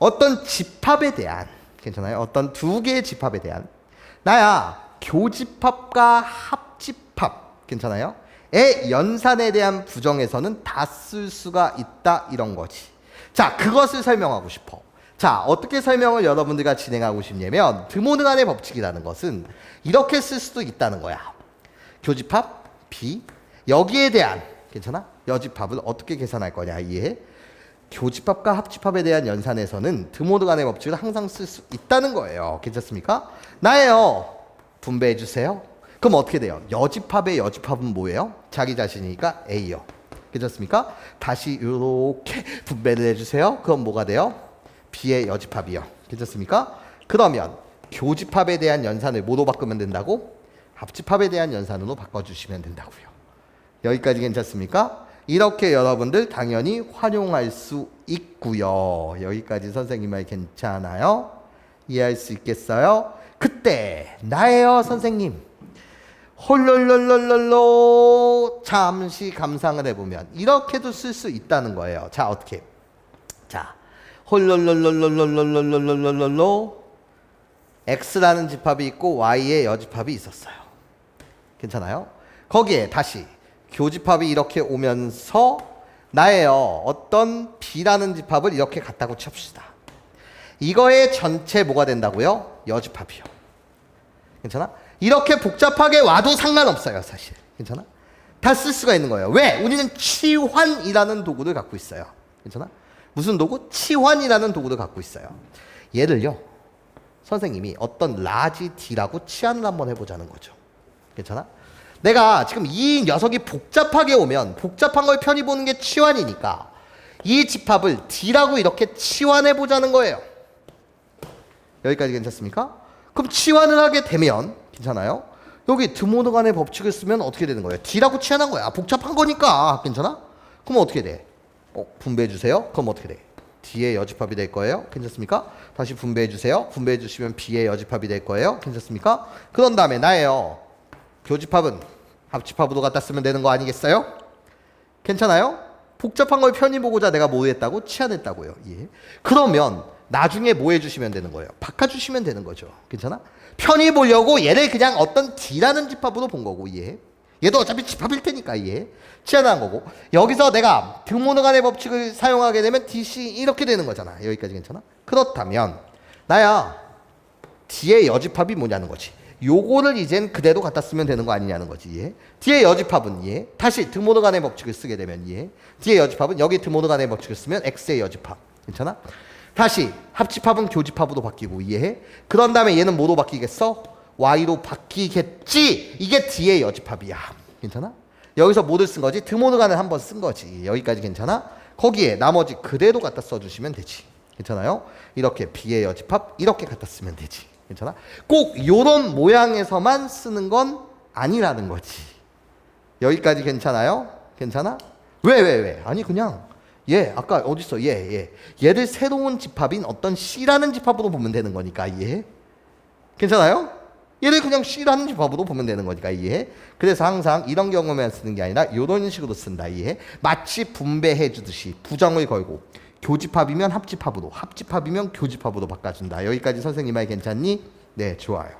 어떤 집합에 대한, 괜찮아요? 어떤 두 개의 집합에 대한, 나야 교집합과 합집합, 괜찮아요? 의 연산에 대한 부정에서는 다 쓸 수가 있다, 이런 거지. 자, 그것을 설명하고 싶어. 자, 어떻게 설명을 여러분들과 진행하고 싶냐면, 드모드간의 법칙이라는 것은 이렇게 쓸 수도 있다는 거야. 교집합 B, 여기에 대한, 괜찮아? 여집합을 어떻게 계산할 거냐, 이해해? 교집합과 합집합에 대한 연산에서는 드모드간의 법칙을 항상 쓸 수 있다는 거예요. 괜찮습니까? 나예요. 분배해 주세요. 그럼 어떻게 돼요? 여집합의 여집합은 뭐예요? 자기 자신이니까 A요. 괜찮습니까? 다시 이렇게 분배를 해주세요. 그럼 뭐가 돼요? B의 여집합이요. 괜찮습니까? 그러면 교집합에 대한 연산을 뭐로 바꾸면 된다고? 합집합에 대한 연산으로 바꿔주시면 된다고요. 여기까지 괜찮습니까? 이렇게 여러분들 당연히 활용할 수 있고요. 여기까지 선생님 말 괜찮아요? 이해할 수 있겠어요? 그때 나예요 선생님. 홀롤롤롤롤로 잠시 감상을 해보면 이렇게도 쓸 수 있다는 거예요. 자, 어떻게? 자, 홀롤롤롤롤롤롤롤롤롤로 X라는 집합이 있고 Y의 여집합이 있었어요. 괜찮아요? 거기에 다시 교집합이 이렇게 오면서 나예요. 어떤 B라는 집합을 이렇게 갖다고 칩시다. 이거의 전체 뭐가 된다고요? 여집합이요. 괜찮아? 이렇게 복잡하게 와도 상관없어요, 사실. 괜찮아? 다 쓸 수가 있는 거예요. 왜? 우리는 치환이라는 도구를 갖고 있어요. 괜찮아? 무슨 도구? 치환이라는 도구를 갖고 있어요. 얘를요, 선생님이 어떤 라지 D라고 치환을 한번 해보자는 거죠. 괜찮아? 내가 지금 이 녀석이 복잡하게 오면 복잡한 걸 편히 보는 게 치환이니까 이 집합을 D라고 이렇게 치환해보자는 거예요. 여기까지 괜찮습니까? 그럼 치환을 하게 되면 괜찮아요? 여기 드모드간의 법칙을 쓰면 어떻게 되는 거예요? D라고 치환한 거야. 복잡한 거니까. 괜찮아? 그럼 어떻게 돼? 분배해 주세요. 그럼 어떻게 돼? D의 여집합이 될 거예요. 괜찮습니까? 다시 분배해 주세요. 분배해 주시면 B의 여집합이 될 거예요. 괜찮습니까? 그런 다음에 나예요. 교집합은 합집합으로 갖다 쓰면 되는 거 아니겠어요? 괜찮아요? 복잡한 걸 편히 보고자 내가 뭐 했다고? 치환했다고요. 예. 그러면 나중에 뭐 해주시면 되는 거예요? 바꿔주시면 되는 거죠. 괜찮아? 편히 보려고 얘를 그냥 어떤 D라는 집합으로 본 거고, 예. 얘도 어차피 집합일 테니까, 예. 치환한 거고. 여기서 내가 드모드간의 법칙을 사용하게 되면 DC 이렇게 되는 거잖아. 여기까지 괜찮아? 그렇다면 나야 D의 여집합이 뭐냐는 거지. 요거를 이젠 그대로 갖다 쓰면 되는 거 아니냐는 거지. 예. D의 여집합은 예. 다시 드모드간의 법칙을 쓰게 되면 예. D의 여집합은 여기 드모드간의 법칙을 쓰면 X의 여집합. 괜찮아? 다시 합집합은 교집합으로 바뀌고 이해해? 그런 다음에 얘는 뭐로 바뀌겠어? Y로 바뀌겠지. 이게 D의 여집합이야. 괜찮아? 여기서 뭐를 쓴 거지? 드모드간을 한번 쓴 거지. 여기까지 괜찮아? 거기에 나머지 그대로 갖다 써주시면 되지. 괜찮아요? 이렇게 B의 여집합 이렇게 갖다 쓰면 되지. 괜찮아? 꼭 요런 모양에서만 쓰는 건 아니라는 거지. 여기까지 괜찮아요? 괜찮아? 왜? 아니 그냥 얘 아까 어딨어? 얘를 새로운 집합인 어떤 C라는 집합으로 보면 되는 거니까 이해해? 괜찮아요? 얘를 그냥 C라는 집합으로 보면 되는 거니까 이해해? 그래서 항상 이런 경우만 쓰는 게 아니라 이런 식으로 쓴다 이해해? 마치 분배해 주듯이 부정을 걸고 교집합이면 합집합으로, 합집합이면 교집합으로 바꿔준다. 여기까지 선생님 말 괜찮니? 네, 좋아요.